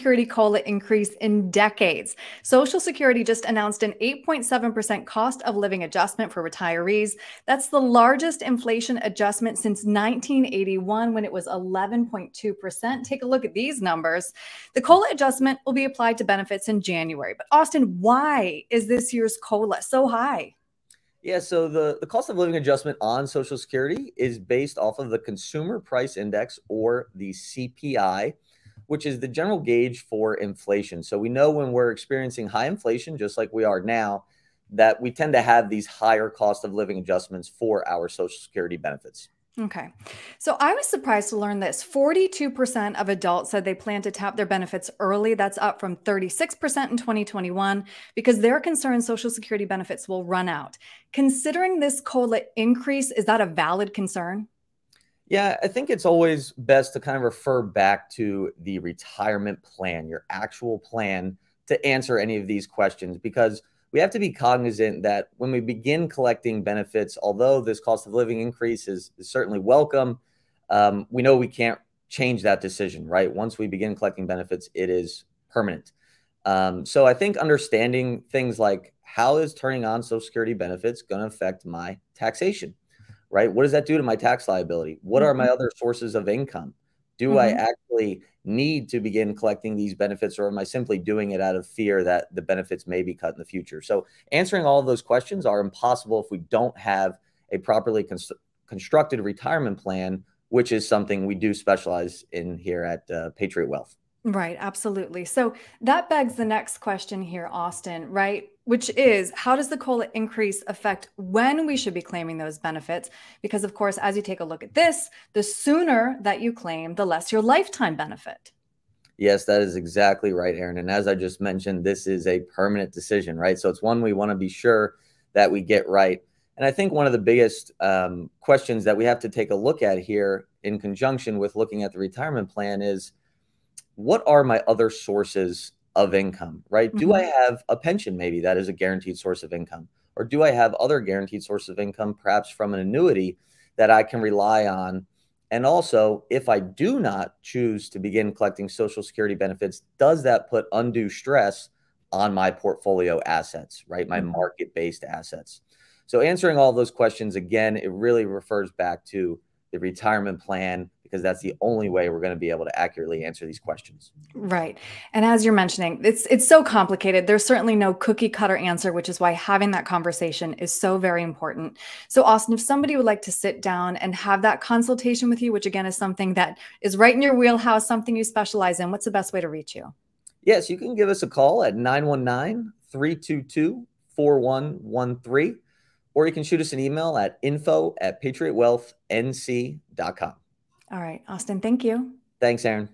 Security COLA increase in decades. Social Security just announced an 8.7% cost of living adjustment for retirees. That's the largest inflation adjustment since 1981 when it was 11.2%. Take a look at these numbers. The COLA adjustment will be applied to benefits in January. But Austin, why is this year's COLA so high? Yeah, so the cost of living adjustment on Social Security is based off of the Consumer Price Index, or the CPI, which is the general gauge for inflation. So we know when we're experiencing high inflation, just like we are now, that we tend to have these higher cost of living adjustments for our Social Security benefits. Okay. So I was surprised to learn this. 42% of adults said they plan to tap their benefits early. That's up from 36% in 2021 because they're concerned Social Security benefits will run out. Considering this COLA increase, is that a valid concern? Yeah, I think it's always best to kind of refer back to the retirement plan, your actual plan, to answer any of these questions, because we have to be cognizant that when we begin collecting benefits, although this cost of living increase is certainly welcome, we know we can't change that decision, right? Once we begin collecting benefits, it is permanent. So I think understanding things like, how is turning on Social Security benefits going to affect my taxation, right? What does that do to my tax liability? What are my other sources of income? Do I actually need to begin collecting these benefits, or am I simply doing it out of fear that the benefits may be cut in the future? So answering all of those questions are impossible if we don't have a properly constructed retirement plan, which is something we do specialize in here at Patriot Wealth. Right, absolutely. So that begs the next question here, Austin, right? Which is, how does the COLA increase affect when we should be claiming those benefits? Because, of course, as you take a look at this, the sooner that you claim, the less your lifetime benefit. Yes, that is exactly right, Aaron. And as I just mentioned, this is a permanent decision, right? So it's one we want to be sure that we get right. And I think one of the biggest questions that we have to take a look at here in conjunction with looking at the retirement plan is, what are my other sources of income, right? Do I have a pension maybe that is a guaranteed source of income? Or do I have other guaranteed sources of income, perhaps from an annuity that I can rely on? And also, if I do not choose to begin collecting Social Security benefits, does that put undue stress on my portfolio assets, right? My market-based assets. So answering all those questions, again, it really refers back to the retirement plan, because that's the only way we're going to be able to accurately answer these questions. Right. And as you're mentioning, it's so complicated. There's certainly no cookie cutter answer, which is why having that conversation is so very important. So Austin, if somebody would like to sit down and have that consultation with you, which again is something that is right in your wheelhouse, something you specialize in, what's the best way to reach you? Yes, you can give us a call at 919-322-4113, or you can shoot us an email at info@patriotwealthnc.com. All right, Austin, thank you. Thanks, Aaron.